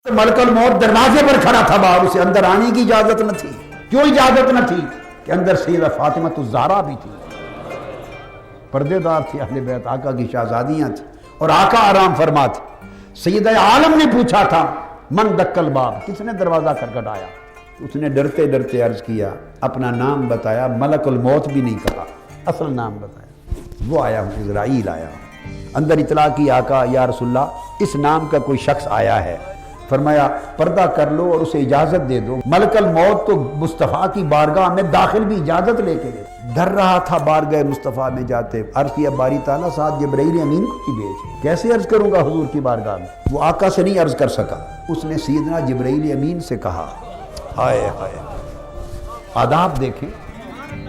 ملک الموت دروازے پر کھڑا تھا باہر، اسے اندر آنے کی اجازت نہ تھی۔ کیوں اجازت نہ تھی؟ کہ اندر سیدہ فاطمہ الزہرا بھی تھی، پردے دار تھی، اہل بیت، آقا کی شہزادیاں تھیں، اور آقا آرام فرما تھے۔ سیدہ عالم نے پوچھا تھا من دق الباب، کس نے دروازہ کھٹکھٹایا؟ اس نے ڈرتے ڈرتے عرض کیا، اپنا نام بتایا، ملک الموت بھی نہیں کہا، اصل نام بتایا، وہ آیا ہوں، اسرائیل آیا ہوں۔ اندر اطلاع کی آقا یا رسول اللہ اس نام کا کوئی شخص آیا ہے۔ فرمایا پردہ کر لو اور اسے اجازت دے دو۔ ملک الموت تو مصطفیٰ کی بارگاہ میں داخل بھی اجازت لے کے گئے، ڈر رہا تھا بارگاہ مصطفیٰ میں جاتے، عرض کیا باری تعالیٰ ساتھ جبرائیل امین کو ہی بھیج، کیسے عرض کروں گا حضور کی بارگاہ میں؟ وہ آقا سے نہیں عرض کر سکا، اس نے سیدنا جبرائیل امین سے کہا۔ ہائے ہائے، آداب دیکھیں،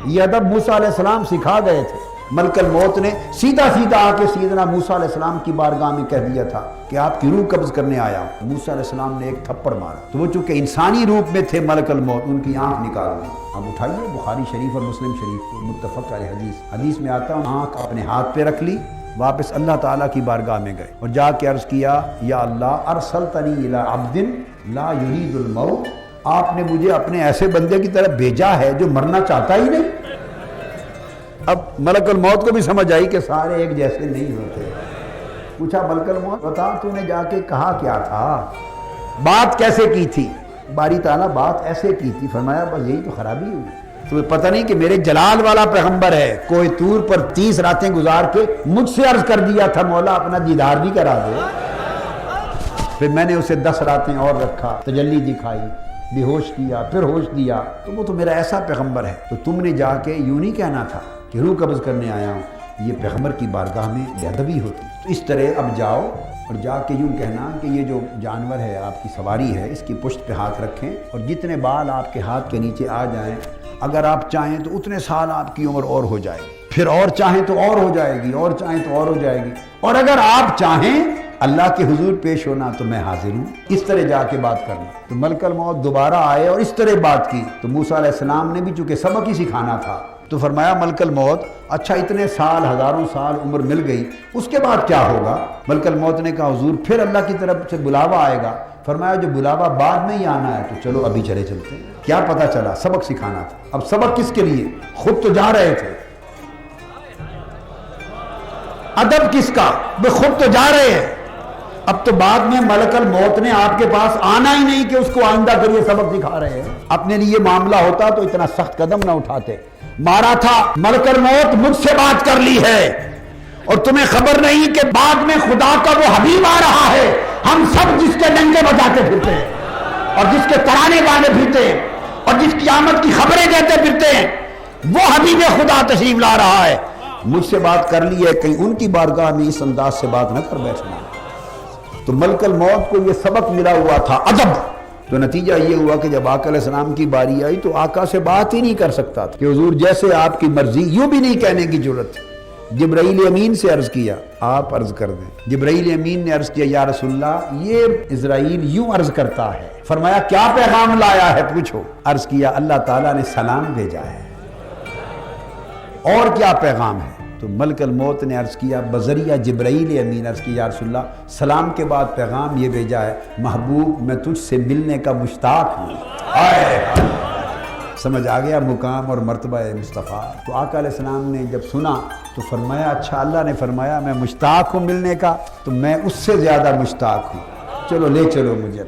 یہ ادب موسیٰ علیہ السلام سکھا گئے تھے۔ ملک الموت نے سیدھا سیدھا آ کے سیدنا موسیٰ علیہ السلام کی بارگاہ میں کہہ دیا تھا کہ آپ کی روح قبض کرنے آیا ہوں۔ موسیٰ علیہ السلام نے ایک تھپڑ مارا، تو وہ چونکہ انسانی روپ میں تھے ملک الموت، ان کی آنکھ نکال دی۔ اب اٹھائیے بخاری شریف اور مسلم شریف متفق علیہ حدیث میں آتا ہوں، آنکھ اپنے ہاتھ پہ رکھ لی، واپس اللہ تعالیٰ کی بارگاہ میں گئے اور جا کے عرض کیا یا اللہ ارسلتنی الی عبد لا یرید الموت، آپ نے مجھے اپنے ایسے بندے کی طرف بھیجا ہے جو مرنا چاہتا ہی نہیں۔ اب ملک الموت کو بھی سمجھ آئی کہ سارے ایک جیسے نہیں ہوتے۔ پوچھا ملک الموت بتا تو نے جا کے کہا کیا تھا، بات کیسے کی تھی؟ باری تعالیٰ بات ایسے کی تھی۔ فرمایا بس یہی تو خرابی ہوئی، تمہیں پتہ نہیں کہ میرے جلال والا پیغمبر ہے، کوئی طور پر 30 راتیں گزار کے مجھ سے عرض کر دیا تھا مولا اپنا دیدار بھی کرا دے۔ پھر میں نے اسے 10 راتیں اور رکھا، تجلی دکھائی، بے ہوش کیا، پھر ہوش دیا، تو وہ تو میرا ایسا پیغمبر ہے۔ تو تم نے جا کے یوں نہیں کہنا تھا کہ روح قبض کرنے آیا ہوں، یہ پیغمبر کی بارگاہ میں بے ادبی ہوتی۔ تو اس طرح اب جاؤ اور جا کے یوں کہنا کہ یہ جو جانور ہے آپ کی سواری ہے، اس کی پشت پہ ہاتھ رکھیں اور جتنے بال آپ کے ہاتھ کے نیچے آ جائیں، اگر آپ چاہیں تو اتنے سال آپ کی عمر اور ہو جائے گی، پھر اور چاہیں تو اور ہو جائے گی، اور چاہیں تو اور ہو جائے گی، اور اگر آپ چاہیں اللہ کے حضور پیش ہونا تو میں حاضر ہوں۔ اس طرح جا کے بات کرنا۔ تو ملک الموت دوبارہ آئے اور اس طرح بات کی، تو موسیٰ علیہ السلام نے بھی چونکہ سبق ہی سکھانا تھا، تو فرمایا ملک الموت اچھا اتنے سال، ہزاروں سال عمر مل گئی، اس کے بعد کیا ہوگا؟ ملک الموت نے کہا حضور پھر اللہ کی طرف سے بلاوا آئے گا۔ فرمایا جو بلاوا بعد میں ہی آنا ہے تو چلو ابھی چلتے ہیں۔ کیا پتہ چلا؟ سبق سکھانا تھا۔ اب سبق کس کے لیے؟ خود تو جا رہے تھے، ادب کس کا؟ وہ خود تو جا رہے ہیں، اب تو بعد میں ملک الموت نے آپ کے پاس آنا ہی نہیں کہ اس کو آئندہ کریے سبق سکھا رہے ہیں۔ اپنے لیے معاملہ ہوتا تو اتنا سخت قدم نہ اٹھاتے۔ مارا تھا ملک الموت مجھ سے بات کر لی ہے، اور تمہیں خبر نہیں کہ بعد میں خدا کا وہ حبیب آ رہا ہے، ہم سب جس کے ڈنڈے بجاتے پھرتے ہیں اور جس کے ترانے گانے پھرتے ہیں اور جس کی آمد کی خبریں دیتے پھرتے ہیں، وہ حبیب خدا تشریف لا رہا ہے۔ مجھ سے بات کر لی ہے، کہیں ان کی بارگاہ میں اس انداز سے بات نہ کر بیٹھنا۔ تو ملک الموت کو یہ سبق ملا ہوا تھا، ادب۔ تو نتیجہ یہ ہوا کہ جب آقا علیہ السلام کی باری آئی تو آقا سے بات ہی نہیں کر سکتا تھا کہ حضور جیسے آپ کی مرضی، یوں بھی نہیں کہنے کی ضرورت۔ جبرائیل امین سے عرض کیا آپ عرض کر دیں۔ جبرائیل امین نے عرض کیا یا رسول اللہ یہ اسرائیل یوں عرض کرتا ہے۔ فرمایا کیا پیغام لایا ہے پوچھو۔ عرض کیا اللہ تعالیٰ نے سلام بھیجا ہے۔ اور کیا پیغام ہے؟ تو ملک الموت نے عرض کیا بذریعہ جبرائیل امین عرض کیا یا رسول اللہ سلام کے بعد پیغام یہ بھیجا ہے محبوب میں تجھ سے ملنے کا مشتاق ہوں۔ سمجھ آ گیا مقام اور مرتبہ مصطفیٰ؟ تو آقا علیہ السلام نے جب سنا تو فرمایا اچھا اللہ نے فرمایا میں مشتاق ہوں ملنے کا، تو میں اس سے زیادہ مشتاق ہوں، چلو لے چلو مجھے۔